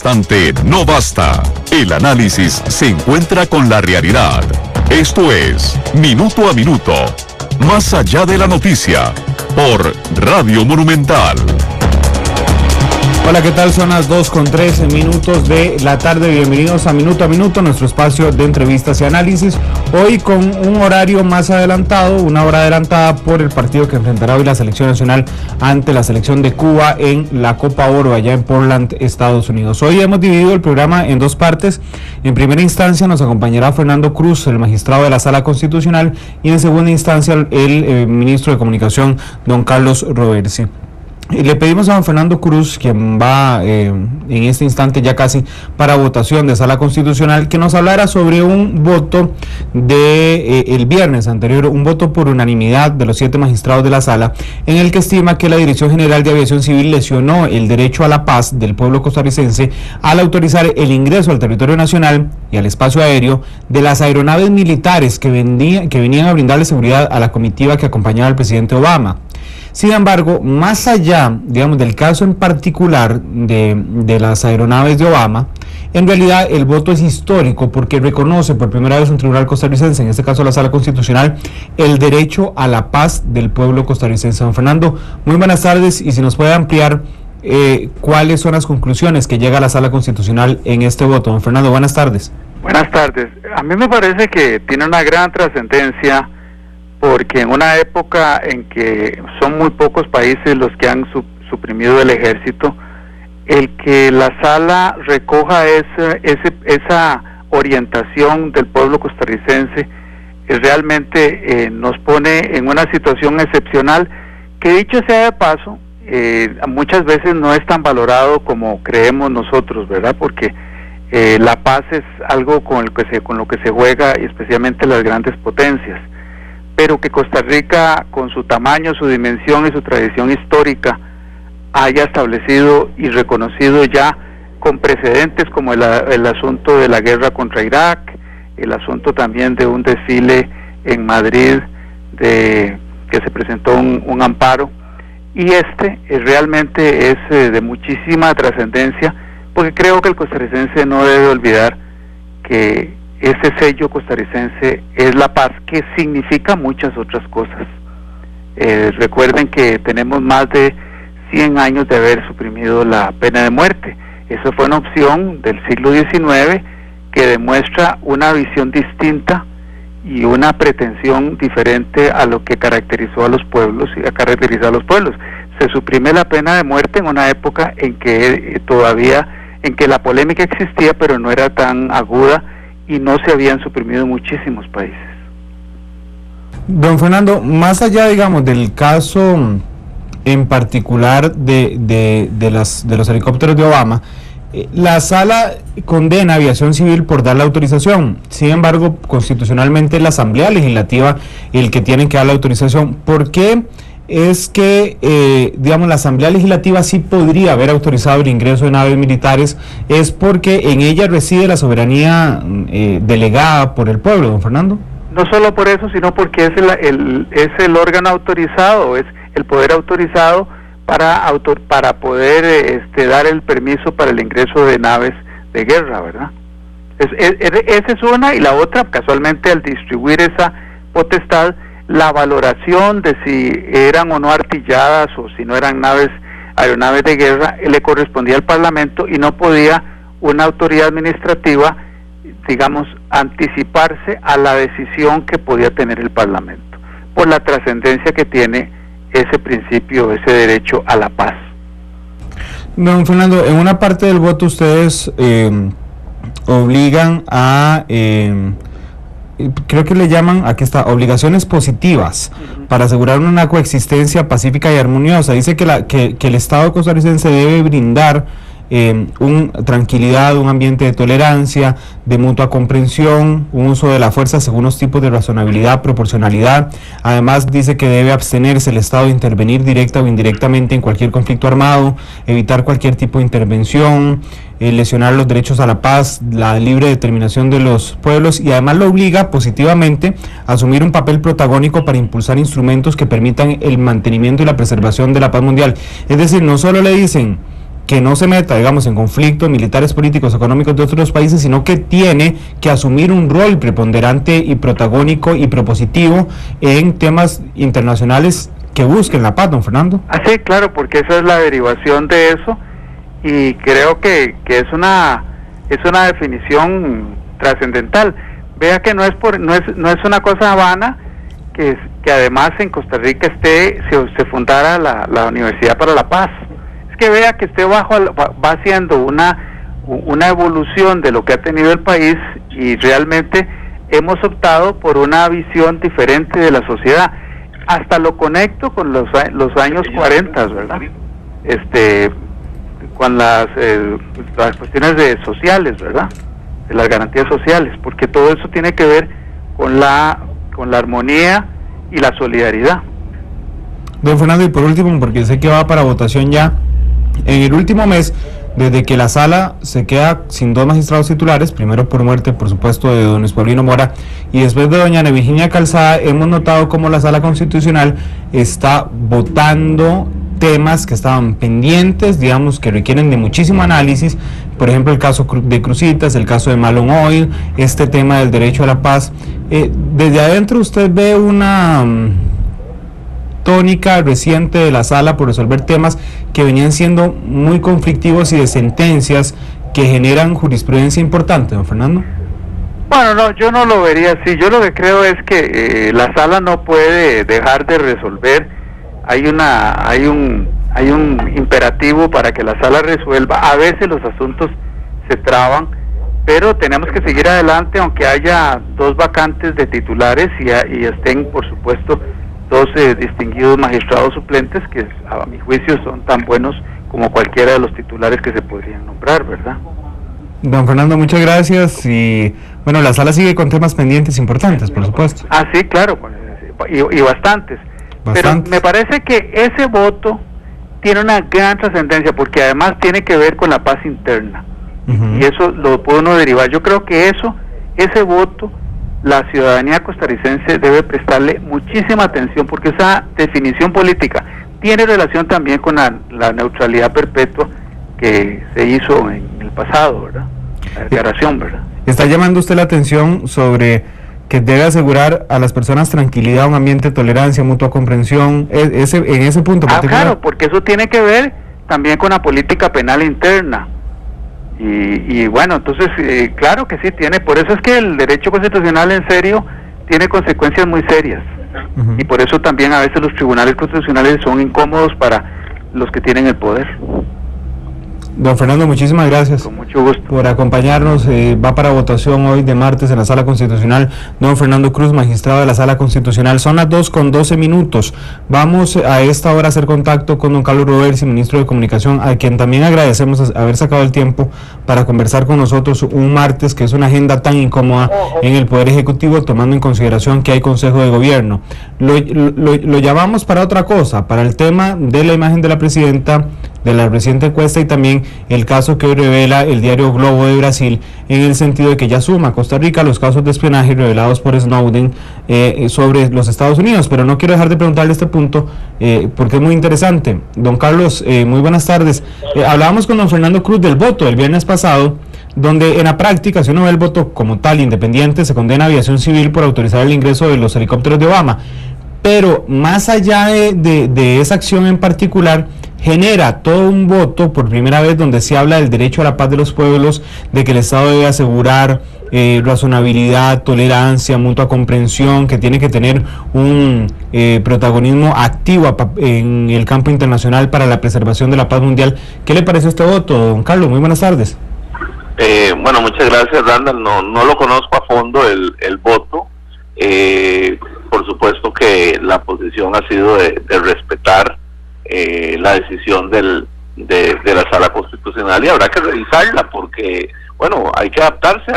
Instante no basta. El análisis se encuentra con la realidad. Esto es Minuto a Minuto, más allá de la noticia, por Radio Monumental. Hola, ¿qué tal? Son las 2:13 de la tarde. Bienvenidos a Minuto, nuestro espacio de entrevistas y análisis. Hoy con un horario más adelantado, una hora adelantada por el partido que enfrentará hoy la selección nacional ante la selección de Cuba en la Copa Oro allá en Portland, Estados Unidos. Hoy hemos dividido el programa en dos partes. En primera instancia nos acompañará Fernando Cruz, el magistrado de la Sala Constitucional, y en segunda instancia el ministro de Comunicación, don Carlos Roversi. Le pedimos a don Fernando Cruz, quien va en este instante ya casi para votación de Sala Constitucional, que nos hablara sobre un voto de el viernes anterior, un voto por unanimidad de los 7 magistrados de la Sala, en el que estima que la Dirección General de Aviación Civil lesionó el derecho a la paz del pueblo costarricense al autorizar el ingreso al territorio nacional y al espacio aéreo de las aeronaves militares que venían a brindarle seguridad a la comitiva que acompañaba al presidente Obama. Sin embargo, más allá, digamos, del caso en particular de las aeronaves de Obama, en realidad el voto es histórico porque reconoce por primera vez un tribunal costarricense, en este caso la Sala Constitucional, el derecho a la paz del pueblo costarricense. Don Fernando, muy buenas tardes, y si nos puede ampliar cuáles son las conclusiones que llega a la Sala Constitucional en este voto. Don Fernando, buenas tardes. Buenas tardes. A mí me parece que tiene una gran trascendencia, porque en una época en que son muy pocos países los que han suprimido el ejército, el que la Sala recoja esa orientación del pueblo costarricense realmente nos pone en una situación excepcional, que dicho sea de paso, muchas veces no es tan valorado como creemos nosotros, ¿verdad? Porque la paz es algo con lo que se juega, y especialmente las grandes potencias. Pero que Costa Rica, con su tamaño, su dimensión y su tradición histórica, haya establecido y reconocido ya con precedentes como el asunto de la guerra contra Irak, el asunto también de un desfile en Madrid que se presentó un amparo, y realmente es de muchísima trascendencia, porque creo que el costarricense no debe olvidar que ese sello costarricense es la paz, que significa muchas otras cosas. Recuerden que tenemos más de 100 años de haber suprimido la pena de muerte. Eso fue una opción del siglo XIX que demuestra una visión distinta y una pretensión diferente a lo que caracterizó a los pueblos y a caracterizar a los pueblos. Se suprime la pena de muerte en una época en que en que la polémica existía, pero no era tan aguda, y no se habían suprimido muchísimos países. Don Fernando, más allá, digamos, del caso en particular de los helicópteros de Obama, la Sala condena a Aviación Civil por dar la autorización. Sin embargo, constitucionalmente es la Asamblea Legislativa el que tiene que dar la autorización. ¿Por qué es que, digamos, la Asamblea Legislativa sí podría haber autorizado el ingreso de naves militares? Es porque en ella reside la soberanía delegada por el pueblo, don Fernando. No solo por eso, sino porque es el órgano autorizado, es el poder autorizado para poder dar el permiso para el ingreso de naves de guerra, ¿verdad? Esa es una, y la otra, casualmente, al distribuir esa potestad, la valoración de si eran o no artilladas o si no eran aeronaves de guerra, le correspondía al Parlamento, y no podía una autoridad administrativa, digamos, anticiparse a la decisión que podía tener el Parlamento, por la trascendencia que tiene ese principio, ese derecho a la paz. Don Fernando, en una parte del voto ustedes obligan a... creo que le llaman, aquí está, obligaciones positivas para asegurar una coexistencia pacífica y armoniosa. Dice que el Estado costarricense debe brindar tranquilidad, un ambiente de tolerancia, de mutua comprensión, un uso de la fuerza según los tipos de razonabilidad, proporcionalidad. Además dice que debe abstenerse el Estado de intervenir directa o indirectamente en cualquier conflicto armado, evitar cualquier tipo de intervención, lesionar los derechos a la paz, la libre determinación de los pueblos, y además lo obliga positivamente a asumir un papel protagónico para impulsar instrumentos que permitan el mantenimiento y la preservación de la paz mundial. Es decir, no solo le dicen que no se meta, digamos, en conflictos militares, políticos, económicos de otros países, sino que tiene que asumir un rol preponderante y protagónico y propositivo en temas internacionales que busquen la paz, don Fernando. Sí, claro, porque esa es la derivación de eso, y creo que es una definición trascendental. Vea que no es una cosa vana que además en Costa Rica se fundara la Universidad para la Paz. Es que vea que va haciendo una evolución de lo que ha tenido el país, y realmente hemos optado por una visión diferente de la sociedad. Hasta lo conecto con los años 40, ¿verdad? Con las cuestiones sociales, ¿verdad? De las garantías sociales, porque todo eso tiene que ver con la armonía y la solidaridad. Don Fernando, y por último, porque sé que va para votación ya, en el último mes, desde que la sala se queda sin 2 magistrados titulares, primero por muerte, por supuesto, de don Luis Paulino Mora, y después de doña Ana Virginia Calzada, hemos notado cómo la sala constitucional está votando temas que estaban pendientes, digamos, que requieren de muchísimo análisis, por ejemplo el caso de Cruzitas, el caso de Malone Oil, este tema del derecho a la paz. Desde adentro usted ve una tónica reciente de la sala por resolver temas que venían siendo muy conflictivos y de sentencias que generan jurisprudencia importante, don Fernando. Bueno, no, yo no lo vería así. Yo lo que creo es que la sala no puede dejar de resolver. Hay un imperativo para que la sala resuelva. A veces los asuntos se traban, pero tenemos que seguir adelante, aunque haya 2 vacantes de titulares y estén, por supuesto, 2 distinguidos magistrados suplentes que a mi juicio son tan buenos como cualquiera de los titulares que se podrían nombrar, ¿verdad? Don Fernando, muchas gracias, y bueno, la sala sigue con temas pendientes importantes, por supuesto. Sí, claro, y bastantes. Pero me parece que ese voto tiene una gran trascendencia, porque además tiene que ver con la paz interna, y eso lo puede uno derivar. Yo creo que ese voto, la ciudadanía costarricense debe prestarle muchísima atención, porque esa definición política tiene relación también con la neutralidad perpetua que se hizo en el pasado, ¿verdad? La declaración, ¿verdad? Está llamando usted la atención sobre que debe asegurar a las personas tranquilidad, un ambiente de tolerancia, mutua comprensión, en ese punto particular. Claro, porque eso tiene que ver también con la política penal interna. Y bueno, entonces, claro que sí tiene. Por eso es que el derecho constitucional en serio tiene consecuencias muy serias. Y por eso también a veces los tribunales constitucionales son incómodos para los que tienen el poder. Don Fernando, muchísimas gracias. Con mucho gusto. Por acompañarnos. Va para votación hoy de martes en la Sala Constitucional don Fernando Cruz, magistrado de la Sala Constitucional. Son las 2:12. Vamos a esta hora a hacer contacto con don Carlos Roversi, ministro de Comunicación, a quien también agradecemos haber sacado el tiempo para conversar con nosotros un martes, que es una agenda tan incómoda en el Poder Ejecutivo, tomando en consideración que hay Consejo de Gobierno. Lo llamamos para otra cosa, para el tema de la imagen de la presidenta, de la reciente encuesta, y también el caso que hoy revela el diario Globo de Brasil, en el sentido de que ya suma a Costa Rica los casos de espionaje revelados por Snowden sobre los Estados Unidos. Pero no quiero dejar de preguntarle este punto porque es muy interesante. Don Carlos, muy buenas tardes. Hablábamos con don Fernando Cruz del voto el viernes pasado, donde en la práctica, si uno ve el voto como tal independiente, se condena a Aviación Civil por autorizar el ingreso de los helicópteros de Obama. Pero más allá de esa acción en particular, genera todo un voto por primera vez donde se habla del derecho a la paz de los pueblos, de que el Estado debe asegurar razonabilidad, tolerancia, mutua comprensión, que tiene que tener un protagonismo activo en el campo internacional para la preservación de la paz mundial. ¿Qué le parece este voto, don Carlos? Muy buenas tardes. Bueno, muchas gracias, Randall. No lo conozco a fondo el voto. Por supuesto que la posición ha sido de respetar la decisión de la Sala Constitucional, y habrá que revisarla porque, bueno, hay que adaptarse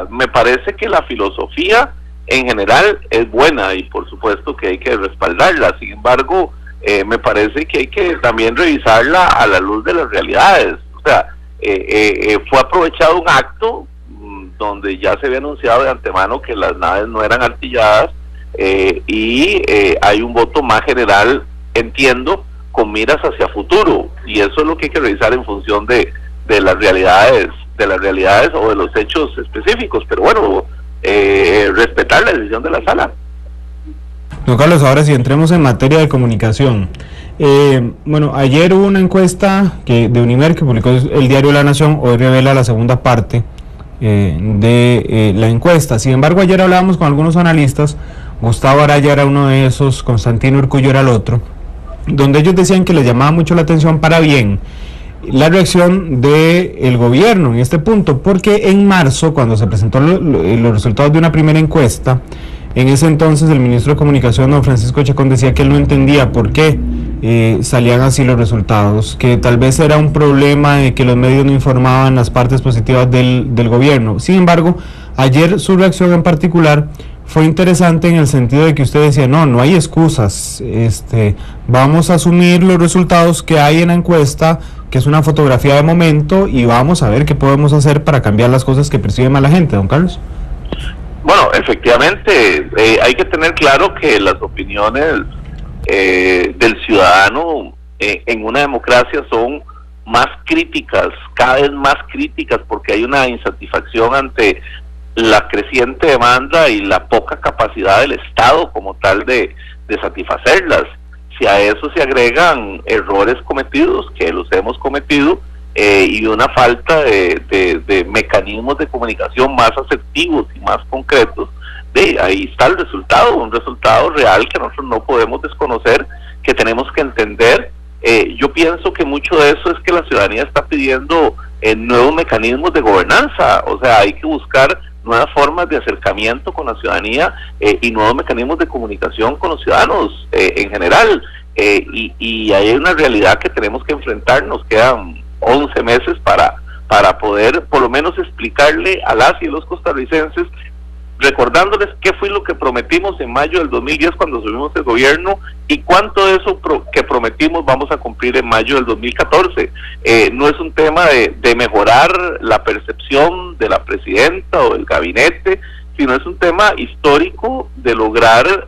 me parece que la filosofía en general es buena y por supuesto que hay que respaldarla. Sin embargo, me parece que hay que también revisarla a la luz de las realidades. O sea, fue aprovechado un acto donde ya se había anunciado de antemano que las naves no eran artilladas, y hay un voto más general, entiendo, con miras hacia futuro, y eso es lo que hay que revisar en función de las realidades o de los hechos específicos, pero bueno, respetar la decisión de la sala. Don Carlos, ahora sí entremos en materia de comunicación. Bueno, ayer hubo una encuesta de Unimer que publicó el diario La Nación, hoy revela la segunda parte de la encuesta. Sin embargo, ayer hablábamos con algunos analistas, Gustavo Araya era uno de esos, Constantino Urcullo era el otro, donde ellos decían que les llamaba mucho la atención para bien la reacción del gobierno en este punto, porque en marzo, cuando se presentó los resultados de una primera encuesta, en ese entonces el ministro de Comunicación, don Francisco Chacón, decía que él no entendía por qué salían así los resultados, que tal vez era un problema de que los medios no informaban las partes positivas del gobierno. Sin embargo, ayer su reacción en particular fue interesante en el sentido de que usted decía, no hay excusas, vamos a asumir los resultados que hay en la encuesta, que es una fotografía de momento, y vamos a ver qué podemos hacer para cambiar las cosas que percibe mal la gente, don Carlos. Bueno, efectivamente, hay que tener claro que las opiniones del ciudadano en una democracia son más críticas, cada vez más críticas, porque hay una insatisfacción ante la creciente demanda y la poca capacidad del Estado como tal de satisfacerlas. Si a eso se agregan errores cometidos, que los hemos cometido, y una falta de mecanismos de comunicación más asertivos y más concretos, ahí está el resultado, un resultado real que nosotros no podemos desconocer, que tenemos que entender. Yo pienso que mucho de eso es que la ciudadanía está pidiendo nuevos mecanismos de gobernanza, o sea, hay que buscar nuevas formas de acercamiento con la ciudadanía y nuevos mecanismos de comunicación con los ciudadanos en general, y hay una realidad que tenemos que enfrentar. Nos quedan 11 meses para poder por lo menos explicarle a las y los costarricenses, recordándoles qué fue lo que prometimos en mayo del 2010 cuando subimos el gobierno y cuánto de eso que prometimos vamos a cumplir en mayo del 2014. No es un tema de mejorar la percepción de la presidenta o del gabinete, sino es un tema histórico de lograr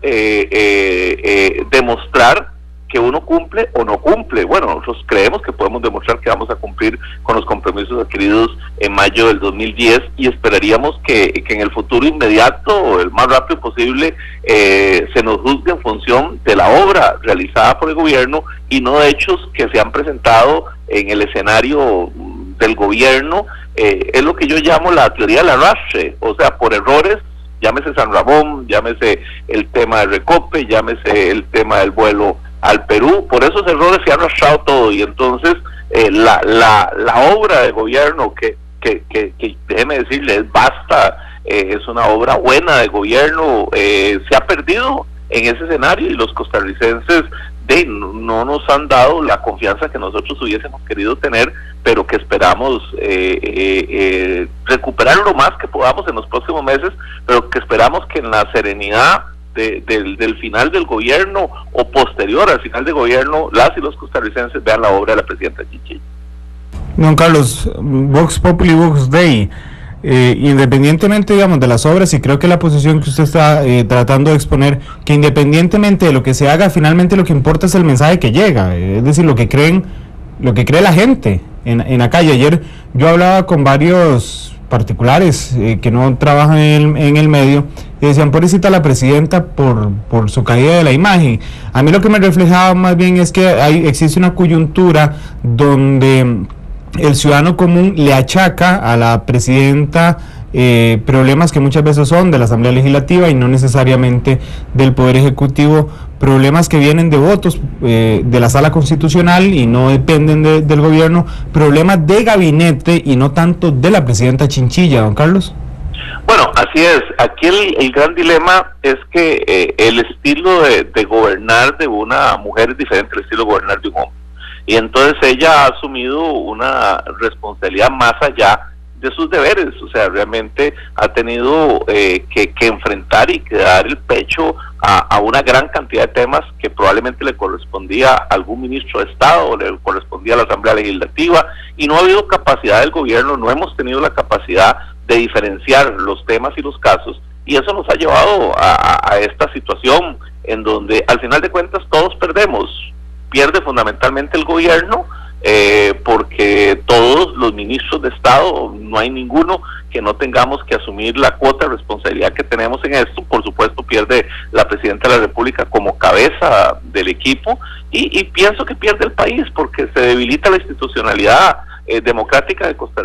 demostrar que uno cumple o no cumple. Bueno, nosotros creemos que podemos demostrar que vamos a cumplir con los compromisos adquiridos en mayo del 2010 y esperaríamos que en el futuro inmediato o el más rápido posible se nos juzgue en función de la obra realizada por el gobierno y no de hechos que se han presentado en el escenario del gobierno. Es lo que yo llamo la teoría del arrastre, o sea, por errores, llámese San Ramón, llámese el tema del Recope, llámese el tema del vuelo al Perú, por esos errores se ha arrastrado todo, y entonces la obra de gobierno que déjeme decirles, basta, es una obra buena de gobierno, se ha perdido en ese escenario y los costarricenses no nos han dado la confianza que nosotros hubiésemos querido tener, pero que esperamos recuperar lo más que podamos en los próximos meses, pero que esperamos que en la serenidad del final del gobierno o posterior al final del gobierno, las y los costarricenses vean la obra de la presidenta Chinchilla. Don Carlos, Vox Populi Vox Dei, independientemente, digamos, de las obras, y creo que la posición que usted está tratando de exponer, que independientemente de lo que se haga, finalmente lo que importa es el mensaje que llega, es decir, lo que cree la gente en la calle. Ayer yo hablaba con varios particulares que no trabajan en el medio y decían, pobrecita la presidenta por su caída de la imagen. A mí lo que me reflejaba más bien es que existe una coyuntura donde el ciudadano común le achaca a la presidenta problemas que muchas veces son de la Asamblea Legislativa y no necesariamente del Poder Ejecutivo, problemas que vienen de votos de la Sala Constitucional y no dependen del gobierno, problemas de gabinete y no tanto de la presidenta Chinchilla, don Carlos. Bueno, así es. Aquí el gran dilema es que el estilo de gobernar de una mujer es diferente al estilo de gobernar de un hombre. Y entonces ella ha asumido una responsabilidad más allá de sus deberes, o sea, realmente ha tenido que enfrentar y que dar el pecho a una gran cantidad de temas que probablemente le correspondía a algún ministro de Estado o le correspondía a la Asamblea Legislativa, y no ha habido capacidad del gobierno, no hemos tenido la capacidad de diferenciar los temas y los casos, y eso nos ha llevado a esta situación en donde al final de cuentas todos perdemos. pierde fundamentalmente el gobierno, porque todos los ministros de Estado, no hay ninguno que no tengamos que asumir la cuota de responsabilidad que tenemos en esto. Por supuesto pierde la Presidenta de la República como cabeza del equipo, y pienso que pierde el país porque se debilita la institucionalidad democrática de Costa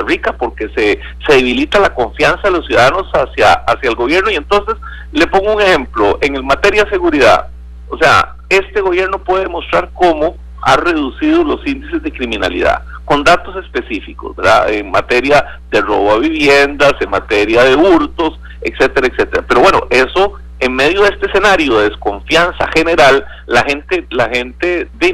Rica, porque se debilita la confianza de los ciudadanos hacia el gobierno. Y entonces le pongo un ejemplo, en materia de seguridad, o sea, este gobierno puede demostrar cómo ha reducido los índices de criminalidad, con datos específicos, ¿verdad? En materia de robo a viviendas, en materia de hurtos, etcétera, etcétera. Pero bueno, eso en medio de este escenario de desconfianza general, la gente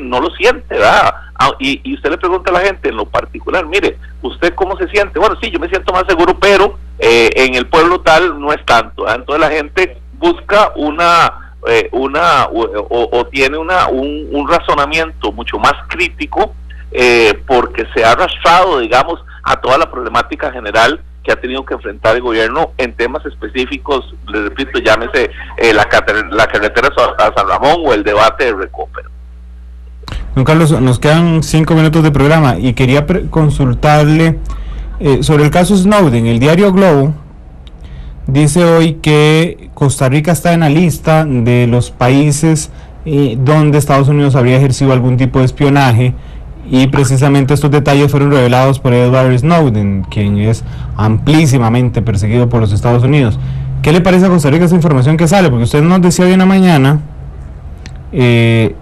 no lo siente, ¿verdad? Y usted le pregunta a la gente en lo particular, mire, ¿usted cómo se siente? Bueno, sí, yo me siento más seguro, pero en el pueblo tal no es tanto, ¿verdad? Entonces la gente busca tiene un razonamiento mucho más crítico, porque se ha arrastrado, digamos, a toda la problemática general que ha tenido que enfrentar el gobierno en temas específicos. Les repito, llámese la carretera a San Ramón o el debate de Recupero. Don Carlos, nos quedan 5 minutos de programa y quería consultarle sobre el caso Snowden. El diario Globo dice hoy que Costa Rica está en la lista de los países donde Estados Unidos habría ejercido algún tipo de espionaje, y precisamente estos detalles fueron revelados por Edward Snowden, quien es amplísimamente perseguido por los Estados Unidos. ¿Qué le parece a Costa Rica esta información que sale? Porque usted nos decía hoy en la mañana, el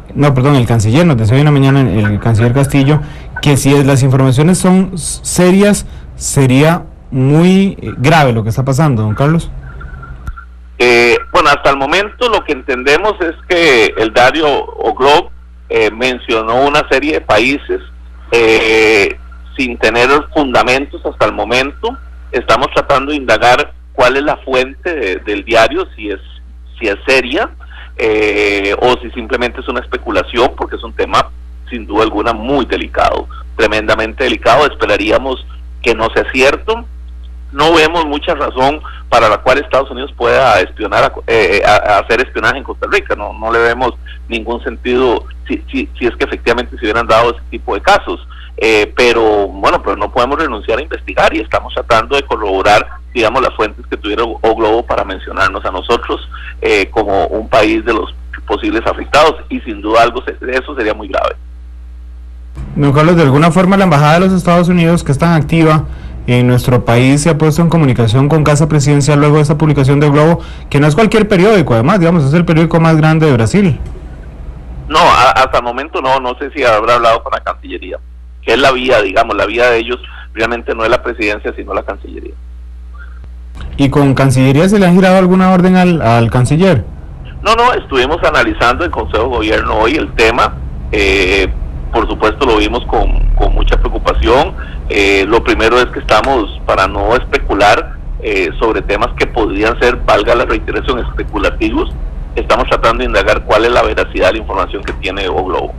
canciller nos decía hoy en la mañana, el canciller Castillo, que si las informaciones son serias, sería muy grave lo que está pasando, don Carlos. Bueno, hasta el momento lo que entendemos es que el diario Globo mencionó una serie de países sin tener fundamentos hasta el momento. Estamos tratando de indagar cuál es la fuente del diario, si es seria, o si simplemente es una especulación, porque es un tema sin duda alguna muy delicado, tremendamente delicado. Esperaríamos que no sea cierto. No vemos mucha razón para la cual Estados Unidos pueda espionar, hacer espionaje en Costa Rica. No le vemos ningún sentido si es que efectivamente se hubieran dado ese tipo de casos. Pero no podemos renunciar a investigar, y estamos tratando de corroborar, digamos, las fuentes que tuviera O Globo para mencionarnos a nosotros como un país de los posibles afectados, y sin duda algo de eso sería muy grave. Don Carlos, de alguna forma la Embajada de los Estados Unidos, que es tan activa en nuestro país, se ha puesto en comunicación con Casa Presidencial luego de esta publicación de Globo, que no es cualquier periódico, además, digamos, es el periódico más grande de Brasil. No, hasta el momento no sé si habrá hablado con la Cancillería, que es la vía, digamos, la vía de ellos realmente no es la presidencia, sino la Cancillería. ¿Y con Cancillería se le han girado alguna orden al canciller? No, estuvimos analizando en Consejo de Gobierno hoy el tema. Por supuesto lo vimos con mucha preocupación. Lo primero es que estamos, para no especular sobre temas que podrían ser, valga la reiteración, especulativos, estamos tratando de indagar cuál es la veracidad de la información que tiene O Globo.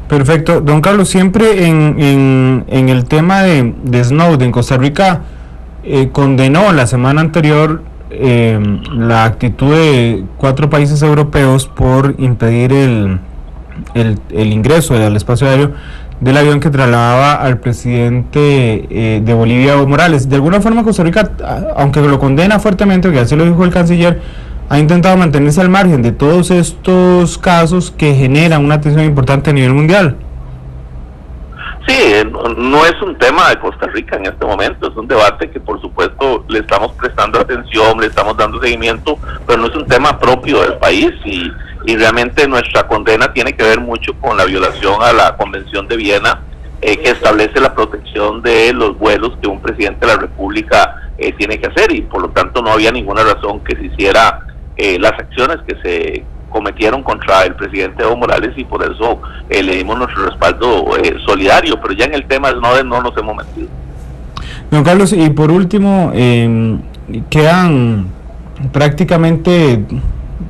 Perfecto. Don Carlos, siempre en el tema de Snowden, Costa Rica condenó la semana anterior la actitud de 4 países europeos por impedir el ingreso al espacio aéreo del avión que trasladaba al presidente de Bolivia, Evo Morales. De alguna forma Costa Rica, aunque lo condena fuertemente, que así lo dijo el canciller, ha intentado mantenerse al margen de todos estos casos que generan una atención importante a nivel mundial. Sí, no es un tema de Costa Rica en este momento, es un debate que por supuesto le estamos prestando atención, le estamos dando seguimiento, pero no es un tema propio del país, y realmente nuestra condena tiene que ver mucho con la violación a la Convención de Viena, que establece la protección de los vuelos que un presidente de la República tiene que hacer, y por lo tanto no había ninguna razón que se hiciera las acciones que se cometieron contra el presidente Evo Morales, y por eso le dimos nuestro respaldo solidario, pero ya en el tema del Snowden no nos hemos metido. Don Carlos, y por último, quedan prácticamente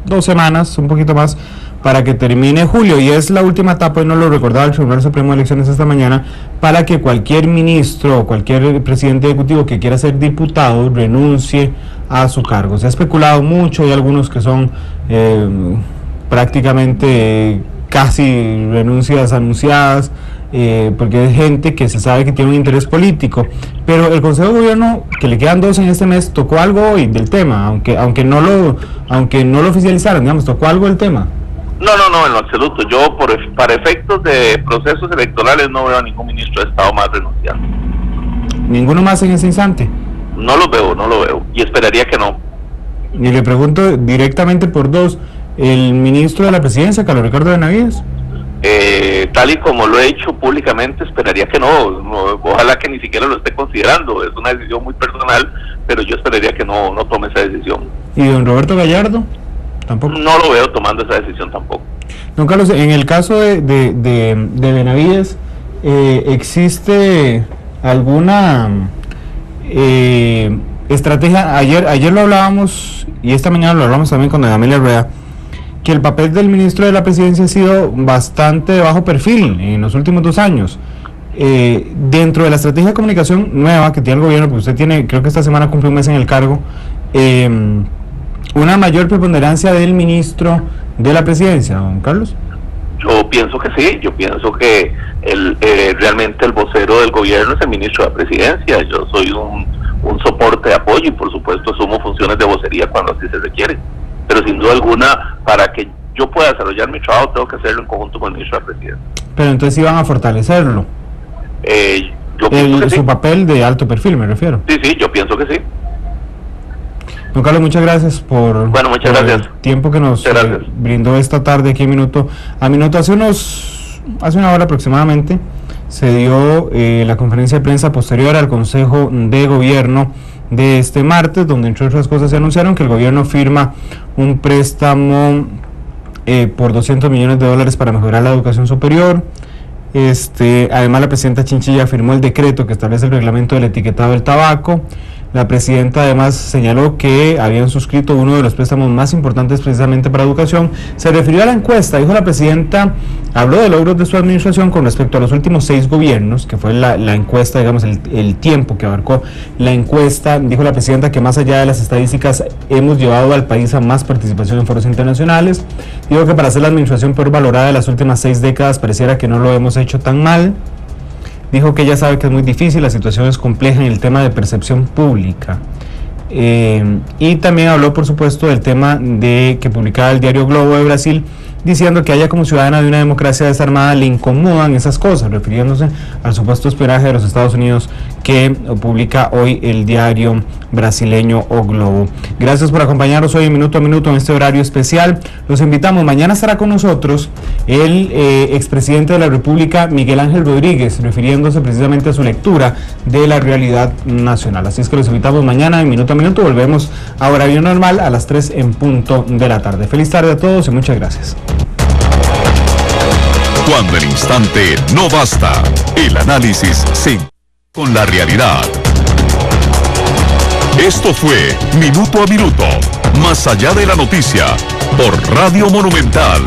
2 semanas, un poquito más, para que termine julio, y es la última etapa, y no lo recordaba el Tribunal Supremo de Elecciones esta mañana, para que cualquier ministro o cualquier presidente ejecutivo que quiera ser diputado renuncie a su cargo. Se ha especulado mucho, hay algunos que son prácticamente casi renuncias anunciadas, porque es gente que se sabe que tiene un interés político. Pero el Consejo de Gobierno, que le quedan 2 en este mes, tocó algo hoy del tema, aunque no lo oficializaron, digamos, tocó algo del tema. No, en lo absoluto. Yo, para efectos de procesos electorales, no veo a ningún ministro de Estado más renunciando. ¿Ninguno más en ese instante? No lo veo, y esperaría que no. Y le pregunto directamente por 2, ¿el ministro de la Presidencia, Carlos Ricardo Benavides? Tal y como lo he hecho públicamente, esperaría que no, ojalá que ni siquiera lo esté considerando, es una decisión muy personal, pero yo esperaría que no tome esa decisión. ¿Y don Roberto Gallardo? Tampoco. No lo veo tomando esa decisión tampoco. Don Carlos, en el caso de Benavides, ¿existe alguna estrategia? Ayer lo hablábamos, y esta mañana lo hablamos también con doña Amelia Rueda, que el papel del ministro de la Presidencia ha sido bastante de bajo perfil en los últimos 2 años. Dentro de la estrategia de comunicación nueva que tiene el gobierno, porque usted tiene, creo que esta semana cumple un mes en el cargo, una mayor preponderancia del ministro de la Presidencia, don Carlos. Yo pienso que sí, yo pienso que realmente el vocero del gobierno es el ministro de la Presidencia. Yo soy un soporte de apoyo y por supuesto asumo funciones de vocería cuando así se requiere. Pero sin duda alguna, para que yo pueda desarrollar mi trabajo, tengo que hacerlo en conjunto con el ministro de la Presidencia. Pero entonces iban a fortalecerlo. Yo pienso que su papel de alto perfil, me refiero. Sí, yo pienso que sí. Don Carlos, muchas gracias por gracias. El tiempo que nos brindó esta tarde aquí en Minuto a Minuto. Hace una hora aproximadamente se dio la conferencia de prensa posterior al Consejo de Gobierno de este martes, donde entre otras cosas se anunciaron que el gobierno firma un préstamo por $200 millones para mejorar la educación superior. Además, la presidenta Chinchilla firmó el decreto que establece el reglamento del etiquetado del tabaco. La presidenta además señaló que habían suscrito uno de los préstamos más importantes precisamente para educación. Se refirió a la encuesta, dijo la presidenta, habló de logros de su administración con respecto a los últimos 6 gobiernos, que fue la encuesta, digamos, el tiempo que abarcó la encuesta. Dijo la presidenta que más allá de las estadísticas hemos llevado al país a más participación en foros internacionales. Dijo que para ser la administración peor valorada de las últimas 6 décadas pareciera que no lo hemos hecho tan mal. Dijo que ella sabe que es muy difícil, la situación es compleja en el tema de percepción pública. Y también habló, por supuesto, del tema de que publicaba el diario Globo de Brasil, diciendo que a ella como ciudadana de una democracia desarmada le incomodan esas cosas, refiriéndose al supuesto espionaje de los Estados Unidos que publica hoy el diario brasileño O Globo. Gracias por acompañarnos hoy en Minuto a Minuto en este horario especial. Los invitamos, mañana estará con nosotros el expresidente de la República, Miguel Ángel Rodríguez, refiriéndose precisamente a su lectura de la realidad nacional. Así es que los invitamos mañana en Minuto a Minuto. Volvemos a horario normal a las 3 en punto de la tarde. Feliz tarde a todos y muchas gracias. Cuando el instante no basta, el análisis se con la realidad. Esto fue Minuto a Minuto, más allá de la noticia, por Radio Monumental.